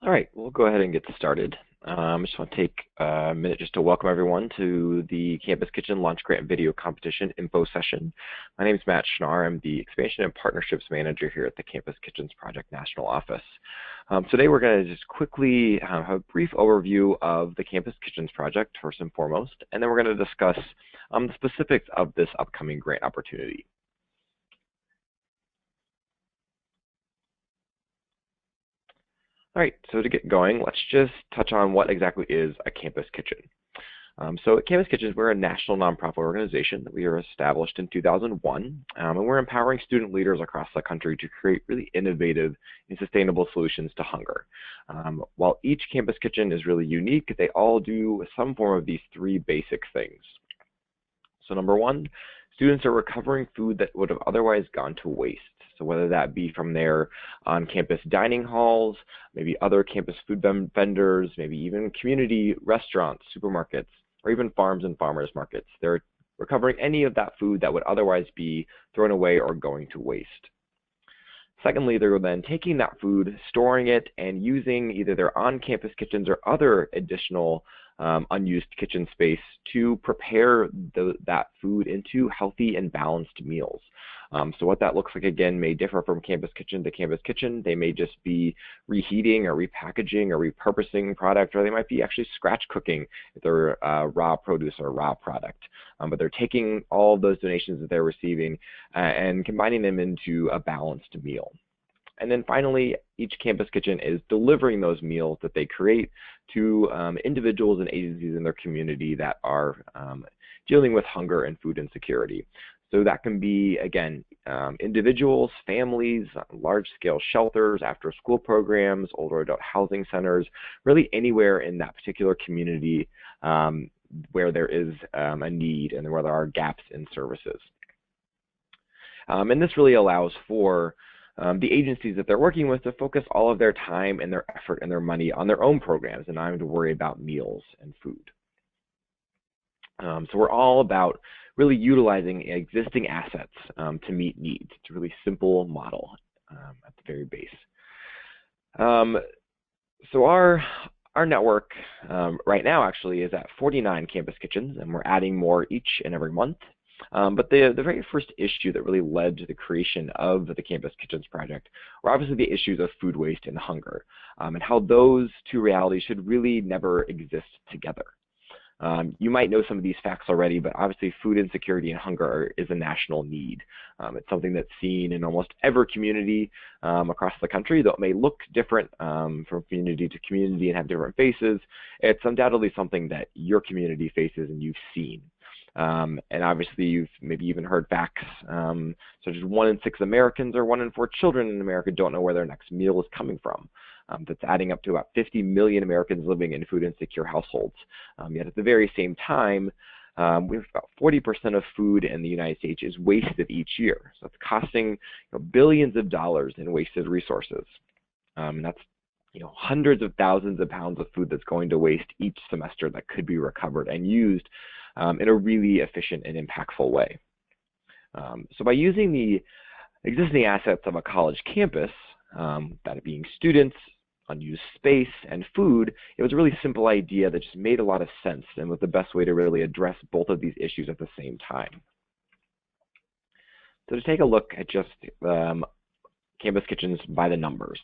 All right, we'll go ahead and get started. I just want to take a minute just to welcome everyone to the Campus Kitchen Launch Grant Video Competition Info Session. My name is Matt Schnarr. I'm the Expansion and Partnerships Manager here at the Campus Kitchens Project National Office. Today we're going to just quickly have a brief overview of the Campus Kitchens Project, first and foremost, and then we're going to discuss the specifics of this upcoming grant opportunity. All right, so to get going, let's just touch on what exactly is a campus kitchen. So at Campus Kitchens, we're a national nonprofit organization that we were established in 2001, and we're empowering student leaders across the country to create really innovative and sustainable solutions to hunger. While each campus kitchen is really unique, they all do some form of these three basic things. So number one, students are recovering food that would have otherwise gone to waste. So whether that be from their on-campus dining halls, maybe other campus food vendors, maybe even community restaurants, supermarkets, or even farms and farmers markets. They're recovering any of that food that would otherwise be thrown away or going to waste. Secondly, they're then taking that food, storing it, and using either their on-campus kitchens or other additional unused kitchen space to prepare that food into healthy and balanced meals. So what that looks like, again, may differ from campus kitchen to campus kitchen. They may just be reheating or repackaging or repurposing product, or they might be actually scratch cooking if they're raw produce or raw product. But they're taking all of those donations that they're receiving and combining them into a balanced meal. And then finally, each campus kitchen is delivering those meals that they create to individuals and agencies in their community that are dealing with hunger and food insecurity. So that can be, again, individuals, families, large-scale shelters, after-school programs, older adult housing centers, really anywhere in that particular community where there is a need and where there are gaps in services. And this really allows for the agencies that they're working with to focus all of their time and their effort and their money on their own programs and not having to worry about meals and food. So we're all about really utilizing existing assets to meet needs. It's a really simple model at the very base. So our network right now actually is at 49 campus kitchens, and we're adding more each and every month. But the very first issue that really led to the creation of the Campus Kitchens Project were obviously the issues of food waste and hunger, and how those two realities should really never exist together. You might know some of these facts already, but obviously food insecurity and hunger is a national need. It's something that's seen in almost every community across the country, though it may look different from community to community and have different faces. It's undoubtedly something that your community faces and you've seen. And obviously you've maybe even heard facts such as 1 in 6 Americans or 1 in 4 children in America don't know where their next meal is coming from. That's adding up to about 50 million Americans living in food insecure households. Yet at the very same time, we have about 40% of food in the United States is wasted each year. So it's costing billions of dollars in wasted resources. And that's hundreds of thousands of pounds of food that's going to waste each semester that could be recovered and used in a really efficient and impactful way. So by using the existing assets of a college campus, that being students, unused space, and food, it was a really simple idea that just made a lot of sense and was the best way to really address both of these issues at the same time. So to take a look at just campus kitchens by the numbers.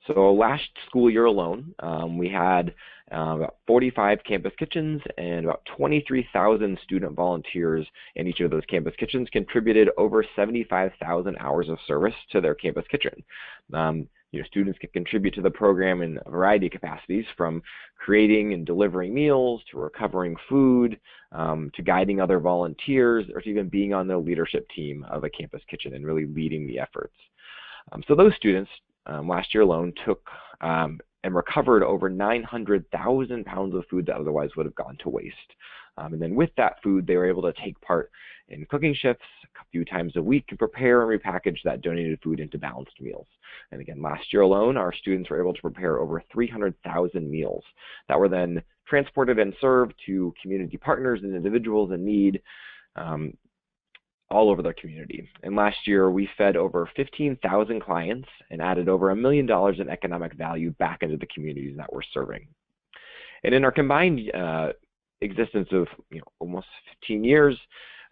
So last school year alone, we had about 45 campus kitchens, and about 23,000 student volunteers in each of those campus kitchens contributed over 75,000 hours of service to their campus kitchen. Students can contribute to the program in a variety of capacities, from creating and delivering meals, to recovering food, to guiding other volunteers, or to even being on the leadership team of a campus kitchen and really leading the efforts. So those students last year alone took and recovered over 900,000 pounds of food that otherwise would have gone to waste. And then with that food, they were able to take part in cooking shifts a few times a week and prepare and repackage that donated food into balanced meals. And again, last year alone, our students were able to prepare over 300,000 meals that were then transported and served to community partners and individuals in need, all over their community. And last year, we fed over 15,000 clients and added over $1 million in economic value back into the communities that we're serving. And in our combined existence of almost 15 years,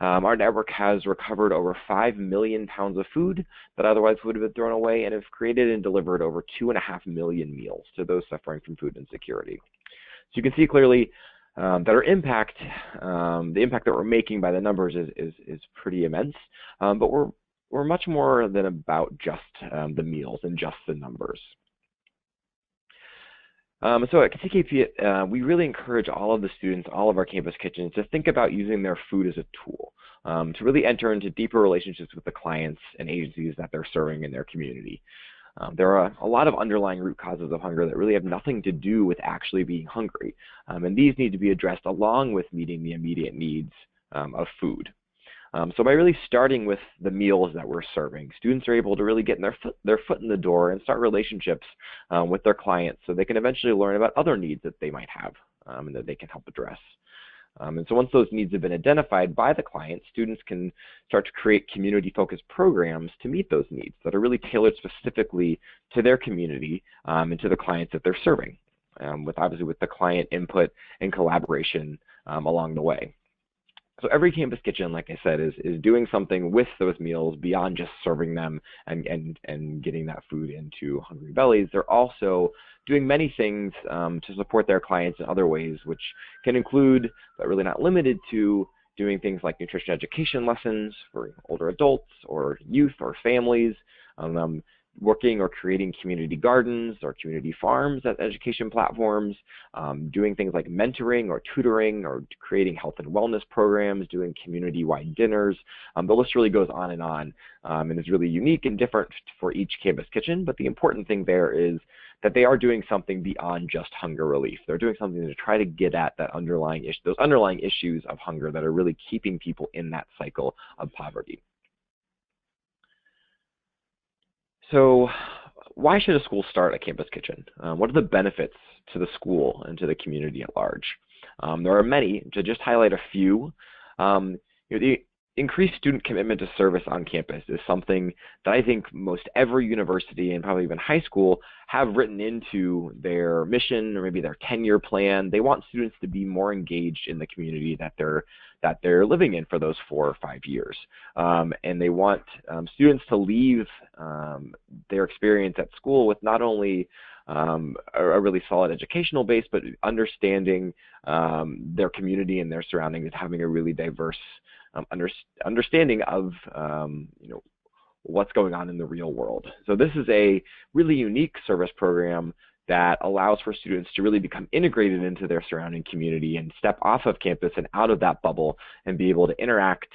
our network has recovered over 5 million pounds of food that otherwise would have been thrown away, and have created and delivered over 2.5 million meals to those suffering from food insecurity. So you can see clearly that our impact, the impact that we're making by the numbers is pretty immense, but we're much more than about just the meals and just the numbers. So at CKP, we really encourage all of the students, all of our campus kitchens, to think about using their food as a tool to really enter into deeper relationships with the clients and agencies that they're serving in their community. There are a lot of underlying root causes of hunger that really have nothing to do with actually being hungry, and these need to be addressed along with meeting the immediate needs of food. So by really starting with the meals that we're serving, students are able to really get their foot in the door and start relationships with their clients, so they can eventually learn about other needs that they might have and that they can help address. And so once those needs have been identified by the client, students can start to create community-focused programs to meet those needs that are really tailored specifically to their community and to the clients that they're serving, obviously with the client input and collaboration along the way. So every campus kitchen, like I said, is doing something with those meals beyond just serving them and getting that food into hungry bellies. They're also doing many things to support their clients in other ways, which can include, but really not limited to, doing things like nutrition education lessons for older adults or youth or families, working or creating community gardens or community farms as education platforms, doing things like mentoring or tutoring or creating health and wellness programs, doing community-wide dinners. The list really goes on and is really unique and different for each campus kitchen, but the important thing there is that they are doing something beyond just hunger relief. They're doing something to try to get at those underlying issues of hunger that are really keeping people in that cycle of poverty. So why should a school start a campus kitchen? What are the benefits to the school and to the community at large? There are many. To just highlight a few, the increased student commitment to service on campus is something that I think most every university and probably even high school have written into their mission or maybe their 10-year plan. They want students to be more engaged in the community that they're living in for those 4 or 5 years. And they want students to leave their experience at school with not only a really solid educational base, but understanding their community and their surroundings and having a really diverse understanding of what's going on in the real world. So this is a really unique service program that allows for students to really become integrated into their surrounding community and step off of campus and out of that bubble and be able to interact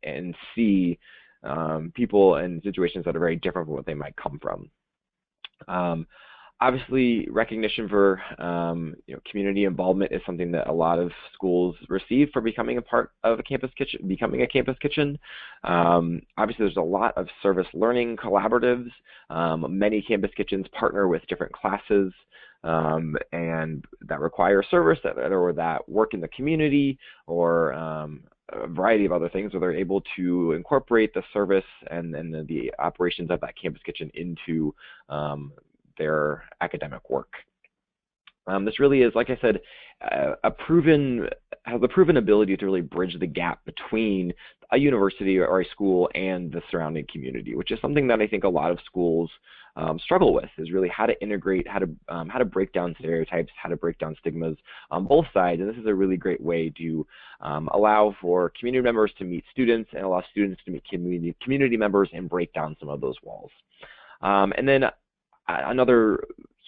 and see people in situations that are very different from what they might come from. Obviously, recognition for community involvement is something that a lot of schools receive for becoming a part of a campus kitchen, becoming a campus kitchen. Obviously, there's a lot of service learning collaboratives. Many campus kitchens partner with different classes and that require service or that work in the community or a variety of other things where they're able to incorporate the service and the operations of that campus kitchen into their academic work. This really is, like I said, has a proven ability to really bridge the gap between a university or a school and the surrounding community, which is something that I think a lot of schools struggle with, is really how to integrate, how to break down stereotypes, how to break down stigmas on both sides. And this is a really great way to allow for community members to meet students and allow students to meet community members and break down some of those walls. And then another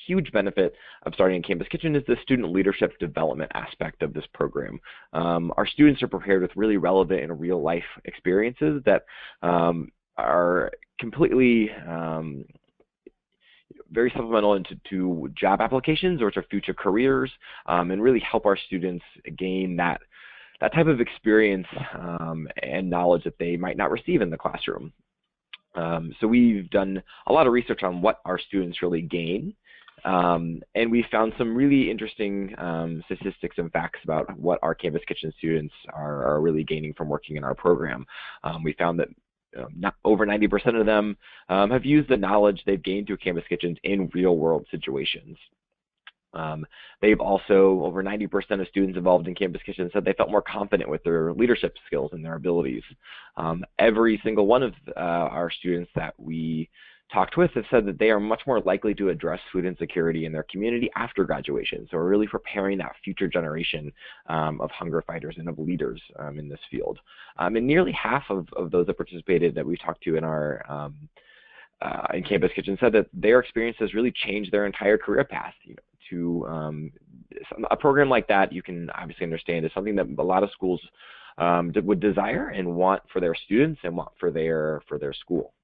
huge benefit of starting a campus kitchen is the student leadership development aspect of this program. Our students are prepared with really relevant and real life experiences that are completely very supplemental to job applications or to future careers, and really help our students gain that type of experience and knowledge that they might not receive in the classroom. So we've done a lot of research on what our students really gain And we found some really interesting statistics and facts about what our Campus Kitchen students are really gaining from working in our program. We found that over 90% of them have used the knowledge they've gained through Campus Kitchens in real-world situations. They've also, over 90% of students involved in Campus Kitchen said they felt more confident with their leadership skills and their abilities. Every single one of our students that we talked with have said that they are much more likely to address food insecurity in their community after graduation. So we're really preparing that future generation of hunger fighters and of leaders in this field. And nearly half of those that participated that we talked to in our in Campus Kitchen said that their experience has really changed their entire career path. To a program like that, you can obviously understand, is something that a lot of schools would desire and want for their students and want for their school.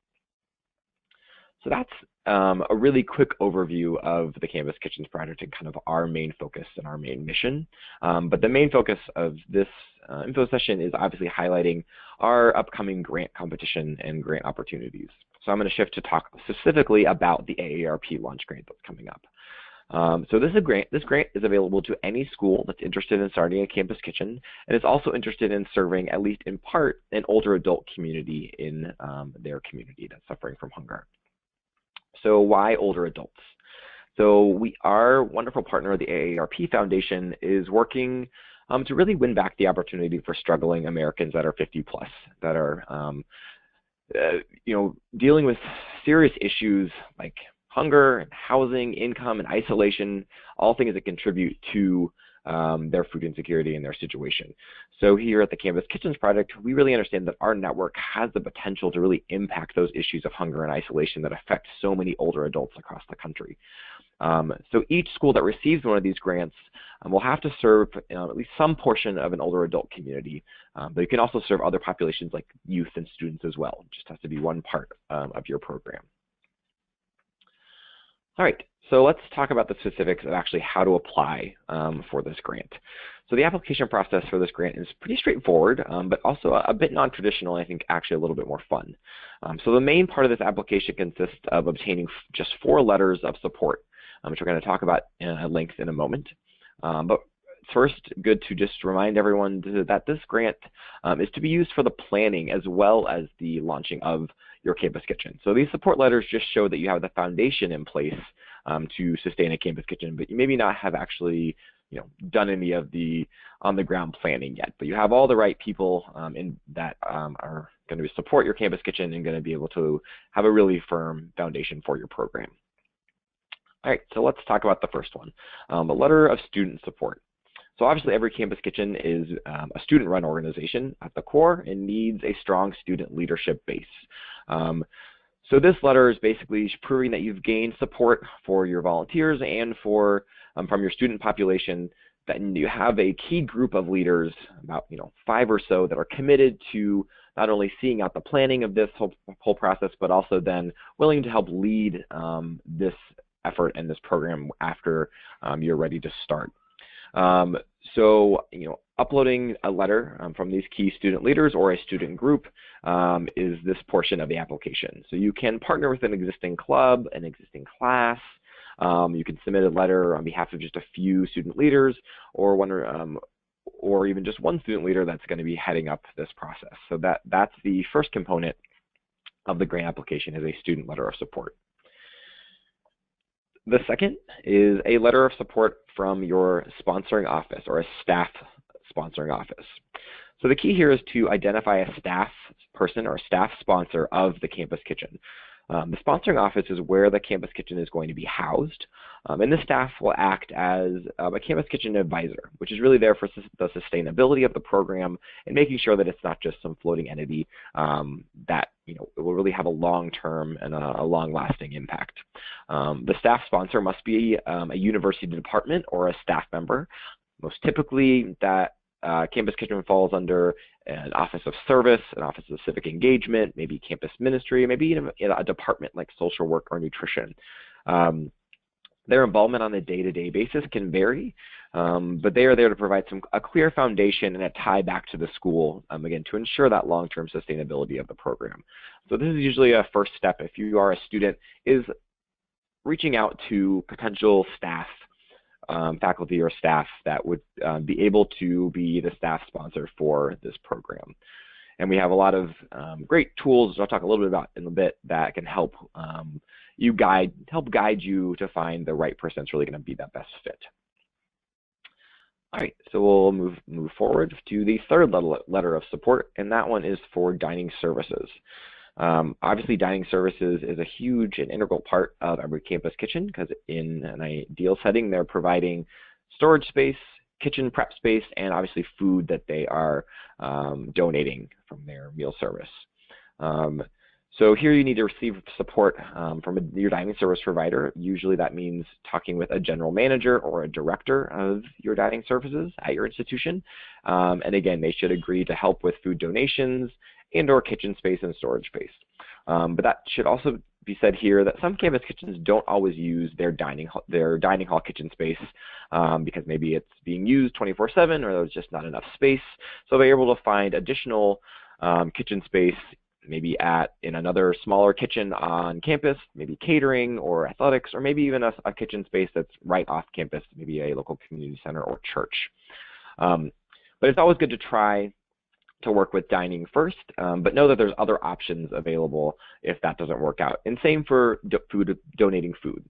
So that's a really quick overview of the Campus Kitchens project and kind of our main focus and our main mission. But the main focus of this info session is obviously highlighting our upcoming grant competition and grant opportunities. So I'm going to shift to talk specifically about the AARP launch grant that's coming up. So this grant is available to any school that's interested in starting a Campus Kitchen and is also interested in serving, at least in part, an older adult community in their community that's suffering from hunger. So why older adults? So our wonderful partner, the AARP Foundation, is working to really win back the opportunity for struggling Americans that are 50 plus, that are dealing with serious issues like hunger and housing, income, and isolation, all things that contribute to their food insecurity and their situation. So here at the Campus Kitchens Project, we really understand that our network has the potential to really impact those issues of hunger and isolation that affect so many older adults across the country. So each school that receives one of these grants will have to serve at least some portion of an older adult community, but you can also serve other populations like youth and students as well. It just has to be one part of your program. All right, so let's talk about the specifics of actually how to apply for this grant. So the application process for this grant is pretty straightforward, but also a bit non-traditional, I think actually a little bit more fun. So the main part of this application consists of obtaining just 4 letters of support, which we're going to talk about at length in a moment. But first, good to just remind everyone that this grant is to be used for the planning as well as the launching of your Campus Kitchen. So these support letters just show that you have the foundation in place to sustain a Campus Kitchen, but you maybe not have actually done any of the on-the-ground planning yet. But you have all the right people that are going to support your Campus Kitchen and going to be able to have a really firm foundation for your program. All right, so let's talk about the first one, a letter of student support. So obviously every Campus Kitchen is a student-run organization at the core and needs a strong student leadership base. So this letter is basically proving that you've gained support for your volunteers and for from your student population, that you have a key group of leaders, about 5 or so, that are committed to not only seeing out the planning of this whole process, but also then willing to help lead this effort and this program after you're ready to start. So, uploading a letter from these key student leaders or a student group is this portion of the application. So you can partner with an existing club, an existing class. You can submit a letter on behalf of just a few student leaders, or even just one student leader that's going to be heading up this process. So that's the first component of the grant application, is a student letter of support. The second is a letter of support from your sponsoring office or a staff sponsoring office. So the key here is to identify a staff person or staff sponsor of the Campus Kitchen. The sponsoring office is where the Campus Kitchen is going to be housed, and this staff will act as a Campus Kitchen advisor, which is really there for the sustainability of the program and making sure that it's not just some floating entity that it will really have a long-term and a long-lasting impact. The staff sponsor must be a university department or a staff member. Most typically, that Campus Kitchen falls under an office of service, an office of civic engagement, maybe campus ministry, maybe even a department like social work or nutrition. Their involvement on a day-to-day basis can vary, but they are there to provide a clear foundation and a tie back to the school, again, to ensure that long-term sustainability of the program. So this is usually a first step if you are a student, is reaching out to potential staff, faculty or staff that would be able to be the staff sponsor for this program. And we have a lot of great tools, which I'll talk a little bit about in a bit, that can help guide you to find the right person that's really going to be that best fit. All right, so we'll move forward to the third letter of support, and that one is for dining services. Obviously, dining services is a huge and integral part of every campus kitchen, because in an ideal setting, they're providing storage space, kitchen prep space, and obviously food that they are donating from their meal service. So here you need to receive support from your dining service provider. Usually that means talking with a general manager or a director of your dining services at your institution. And again, they should agree to help with food donations and or kitchen space and storage space. But that should also be said here that some campus kitchens don't always use their dining hall kitchen space because maybe it's being used 24/7 or there's just not enough space. So they're able to find additional kitchen space, maybe in another smaller kitchen on campus, maybe catering or athletics, or maybe even a kitchen space that's right off campus, maybe a local community center or church. But it's always good to try to work with dining first, but know that there's other options available if that doesn't work out. And same for donating food.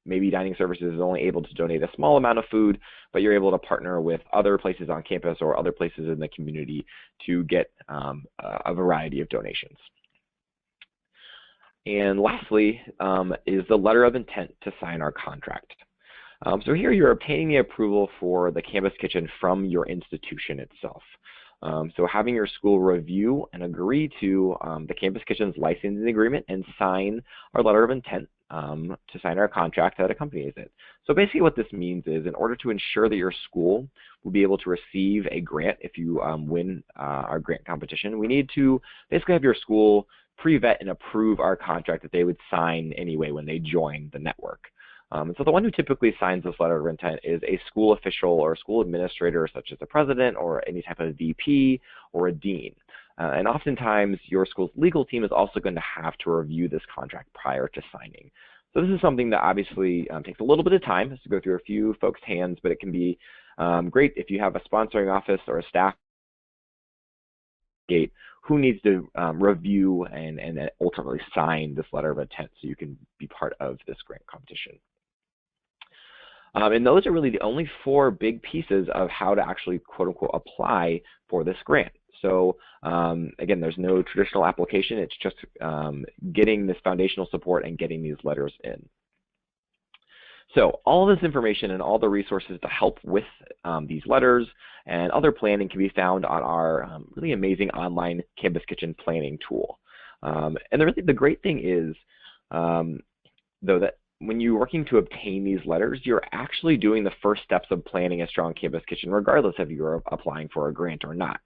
Maybe dining services is only able to donate a small amount of food, but you're able to partner with other places on campus or other places in the community to get a variety of donations. And lastly is the letter of intent to sign our contract. So here you're obtaining the approval for the campus kitchen from your institution itself. So having your school review and agree to the campus kitchen's licensing agreement and sign our letter of intent to sign our contract that accompanies it. So basically what this means is, in order to ensure that your school will be able to receive a grant if you win our grant competition, we need to basically have your school pre-vet and approve our contract that they would sign anyway when they join the network. So the one who typically signs this letter of intent is a school official or a school administrator, such as a president or any type of VP or a dean. And oftentimes your school's legal team is also going to have to review this contract prior to signing. So this is something that obviously takes a little bit of time, has to go through a few folks' hands, but it can be great if you have a sponsoring office or a staff gate who needs to review and ultimately sign this letter of intent so you can be part of this grant competition. And those are really the only 4 big pieces of how to actually, quote unquote, apply for this grant. So again, there's no traditional application. It's just getting this foundational support and getting these letters in. So all this information and all the resources to help with these letters and other planning can be found on our really amazing online campus kitchen planning tool. And the great thing is, though, that when you're working to obtain these letters, you're actually doing the first steps of planning a strong campus kitchen, regardless if you're applying for a grant or not.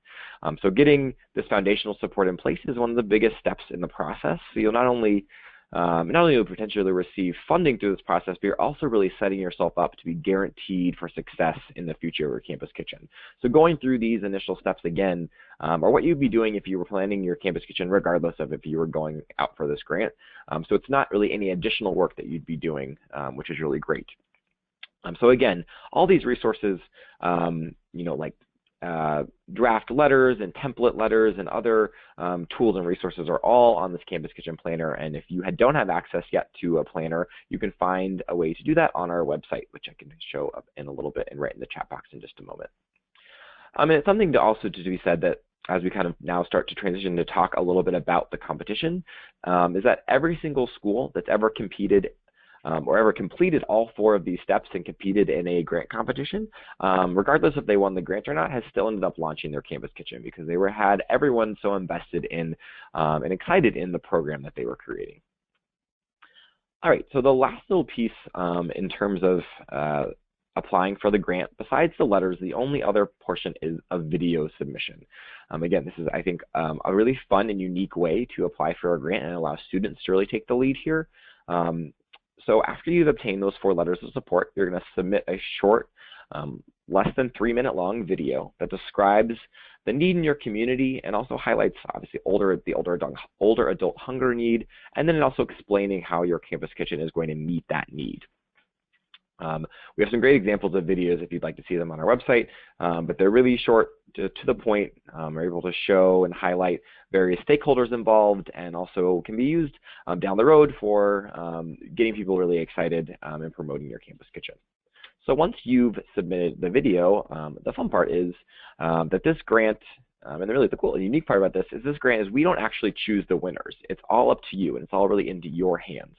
So getting this foundational support in place is one of the biggest steps in the process. So you'll not only you'll potentially receive funding through this process, but you're also really setting yourself up to be guaranteed for success in the future of your campus kitchen. So going through these initial steps again are what you'd be doing if you were planning your campus kitchen, regardless of if you were going out for this grant. So it's not really any additional work that you'd be doing, which is really great. So again, all these resources, like draft letters and template letters and other tools and resources are all on this Campus Kitchen Planner. And if you don't have access yet to a planner, you can find a way to do that on our website, which I can show up in a little bit and write in the chat box in just a moment. And it's something to be said that as we kind of now start to transition to talk a little bit about the competition, is that every single school that's ever competed or ever completed all 4 of these steps and competed in a grant competition, regardless if they won the grant or not, has still ended up launching their campus kitchen because they had everyone so invested in and excited in the program that they were creating. All right, so the last little piece in terms of applying for the grant, besides the letters, the only other portion is a video submission. Again, this is, I think, a really fun and unique way to apply for a grant and allow students to really take the lead here. So after you've obtained those 4 letters of support, you're going to submit a short, less than 3-minute long video that describes the need in your community, and also highlights obviously older adult hunger need, and then also explaining how your campus kitchen is going to meet that need. We have some great examples of videos if you'd like to see them on our website, but they're really short, to the point. We're able to show and highlight various stakeholders involved, and also can be used down the road for getting people really excited and promoting your campus kitchen. So once you've submitted the video, the fun part is that this grant, and really the cool and unique part about this grant is we don't actually choose the winners. It's all up to you, and it's all really into your hands.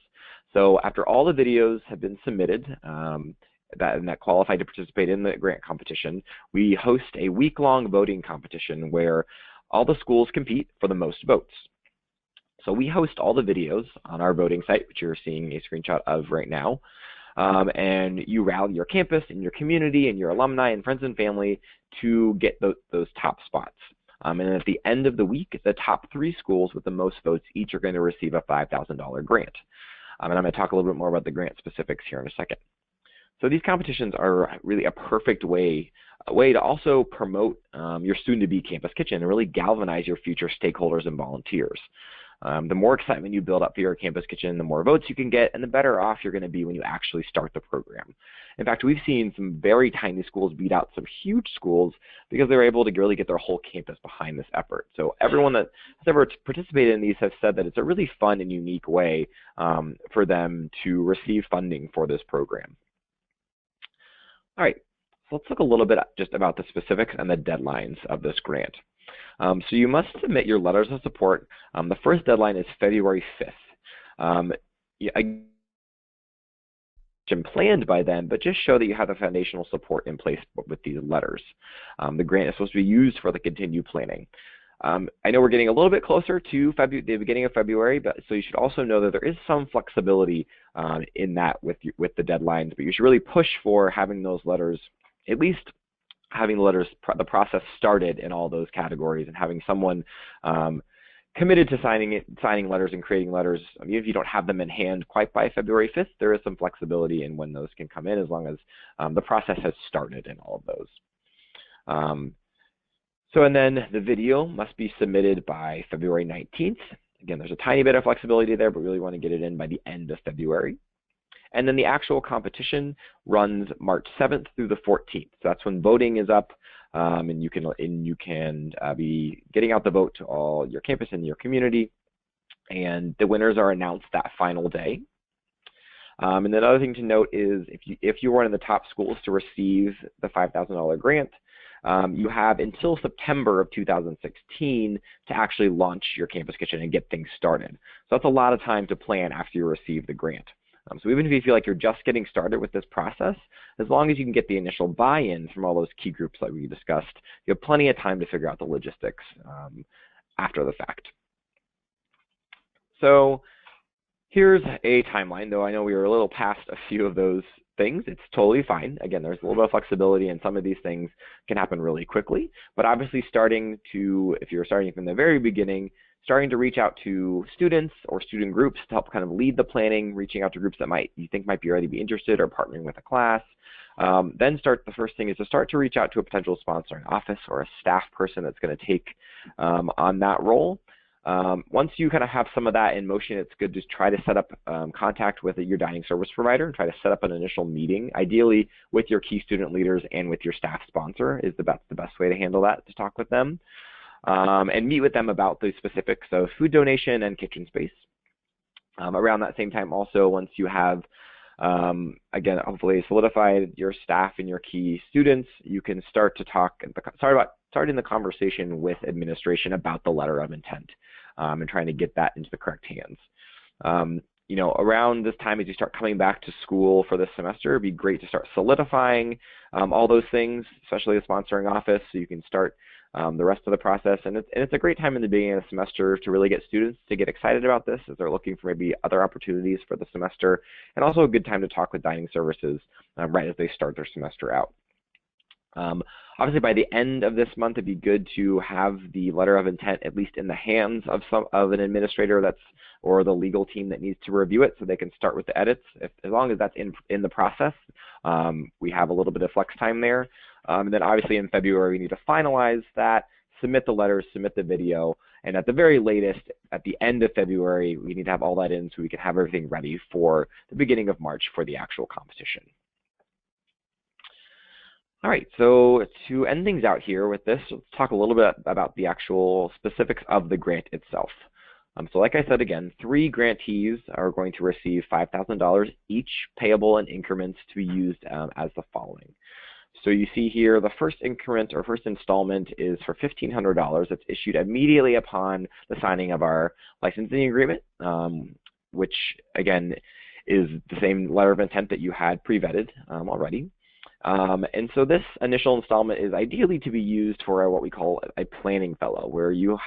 So after all the videos have been submitted that qualify to participate in the grant competition, we host a week-long voting competition where all the schools compete for the most votes. So we host all the videos on our voting site, which you're seeing a screenshot of right now. And you rally your campus and your community and your alumni and friends and family to get those top spots. And at the end of the week, the top 3 schools with the most votes each are going to receive a $5,000 grant. And I'm going to talk a little bit more about the grant specifics here in a second. So these competitions are really a perfect way to also promote your soon-to-be campus kitchen and really galvanize your future stakeholders and volunteers. The more excitement you build up for your campus kitchen, the more votes you can get, and the better off you're going to be when you actually start the program. In fact, we've seen some very tiny schools beat out some huge schools because they're able to really get their whole campus behind this effort. So everyone that has ever participated in these has said that it's a really fun and unique way for them to receive funding for this program. All right, so let's look a little bit just about the specifics and the deadlines of this grant. So you must submit your letters of support. The first deadline is February 5th. Planned by then, but just show that you have the foundational support in place with these letters. The grant is supposed to be used for the continued planning. I know we're getting a little bit closer to the beginning of February, but so you should also know that there is some flexibility in that with the deadlines, but you should really push for having those letters, at least having the process started in all those categories, and having someone committed to signing letters and creating letters. I mean, if you don't have them in hand quite by February 5th, there is some flexibility in when those can come in, as long as the process has started in all of those. And then the video must be submitted by February 19th. Again, there's a tiny bit of flexibility there, but we really want to get it in by the end of February. And then the actual competition runs March 7th through the 14th. So that's when voting is up, and you can be getting out the vote to all your campus and your community. And the winners are announced that final day. And then another thing to note is if you were one of the top schools to receive the $5,000 grant, you have until September of 2016 to actually launch your campus kitchen and get things started. So that's a lot of time to plan after you receive the grant. So even if you feel like you're just getting started with this process, as long as you can get the initial buy-in from all those key groups that we discussed, you have plenty of time to figure out the logistics after the fact. So here's a timeline, though I know we were a little past a few of those things. It's totally fine. Again, there's a little bit of flexibility, and some of these things can happen really quickly. But obviously if you're starting from the very beginning, starting to reach out to students or student groups to help kind of lead the planning, reaching out to groups that you think might already be interested, or partnering with a class. Then the first thing is to start to reach out to a potential sponsor, an office or a staff person that's going to take on that role. Once you kind of have some of that in motion, it's good to try to set up contact with your dining service provider and try to set up an initial meeting, ideally with your key student leaders and with your staff sponsor is the best way to handle that, to talk with them. And meet with them about the specifics of food donation and kitchen space. Around that same time also, once you have, again, hopefully solidified your staff and your key students, you can start starting the conversation with administration about the letter of intent and trying to get that into the correct hands. Around this time, as you start coming back to school for this semester, it'd be great to start solidifying all those things, especially the sponsoring office, so you can start the rest of the process. And it's a great time in the beginning of the semester to really get students to get excited about this as they're looking for maybe other opportunities for the semester, and also a good time to talk with dining services right as they start their semester out. Obviously, by the end of this month, it'd be good to have the letter of intent at least in the hands of an administrator or the legal team that needs to review it, so they can start with the edits. As long as that's in the process, we have a little bit of flex time there. And then obviously in February, we need to finalize that, submit the letters, submit the video, and at the very latest, at the end of February, we need to have all that in so we can have everything ready for the beginning of March for the actual competition. All right, so to end things out here with this, let's talk a little bit about the actual specifics of the grant itself. So like I said again, 3 grantees are going to receive $5,000 each, payable in increments to be used as the following. So you see here the first increment or first installment is for $1,500. It's issued immediately upon the signing of our licensing agreement, which again is the same letter of intent that you had pre-vetted already. And so this initial installment is ideally to be used for what we call a planning fellow, where you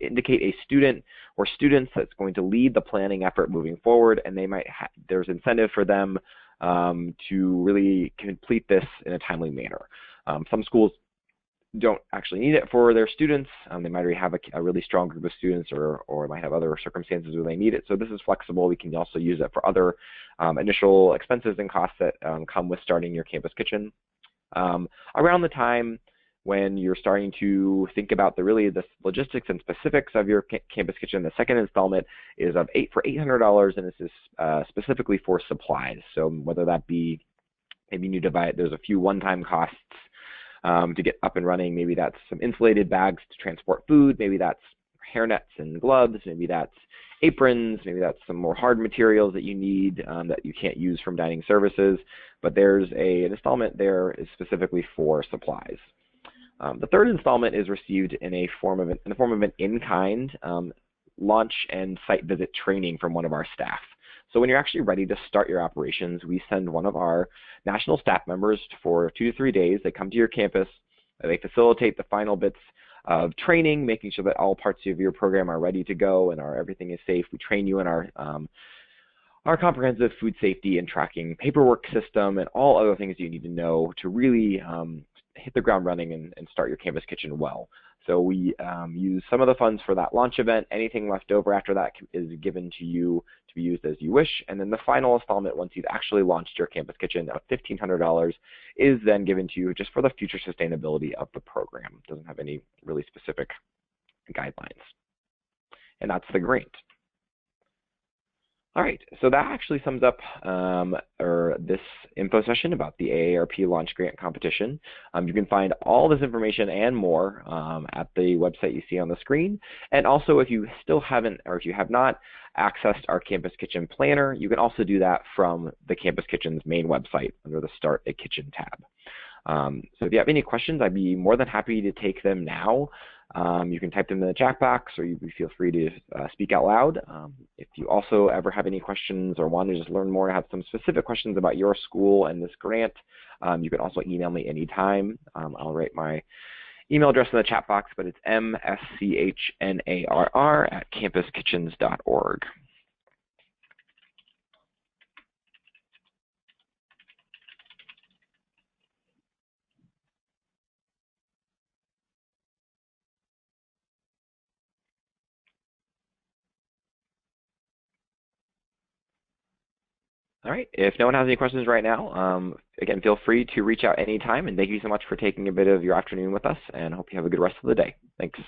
indicate a student or students that's going to lead the planning effort moving forward, and there's incentive for them to really complete this in a timely manner. Some schools don't actually need it for their students. They might already have a really strong group of students, or might have other circumstances where they need it. So this is flexible. We can also use it for other initial expenses and costs that come with starting your campus kitchen. Around the time when you're starting to think about the logistics and specifics of your campus kitchen, the second installment is for $800, and this is specifically for supplies. So whether that be, maybe you need to buy it, there's a few one-time costs to get up and running. Maybe that's some insulated bags to transport food. Maybe that's hairnets and gloves. Maybe that's aprons. Maybe that's some more hard materials that you need that you can't use from dining services. But there's an installment there is specifically for supplies. The third installment is received in the form of an in-kind launch and site visit training from one of our staff. So when you're actually ready to start your operations, we send one of our national staff members for 2 to 3 days. They come to your campus. They facilitate the final bits of training, making sure that all parts of your program are ready to go and everything is safe. We train you in our comprehensive food safety and tracking paperwork system and all other things you need to know to really hit the ground running and start your campus kitchen well. So we use some of the funds for that launch event. Anything left over after that is given to you to be used as you wish. And then the final installment, once you've actually launched your campus kitchen of $1,500, is then given to you just for the future sustainability of the program. It doesn't have any really specific guidelines. And that's the grant. All right, so that actually sums up this info session about the AARP Launch Grant Competition. You can find all this information and more at the website you see on the screen. And also, if you still haven't, or if you have not accessed our Campus Kitchen Planner, you can also do that from the Campus Kitchen's main website under the Start a Kitchen tab. So if you have any questions, I'd be more than happy to take them now. You can type them in the chat box, or you feel free to speak out loud. If you also ever have any questions or want to just learn more, have some specific questions about your school and this grant, you can also email me anytime. I'll write my email address in the chat box, but it's mschnarr@campuskitchens.org. All right, if no one has any questions right now, again, feel free to reach out anytime, and thank you so much for taking a bit of your afternoon with us, and I hope you have a good rest of the day. Thanks.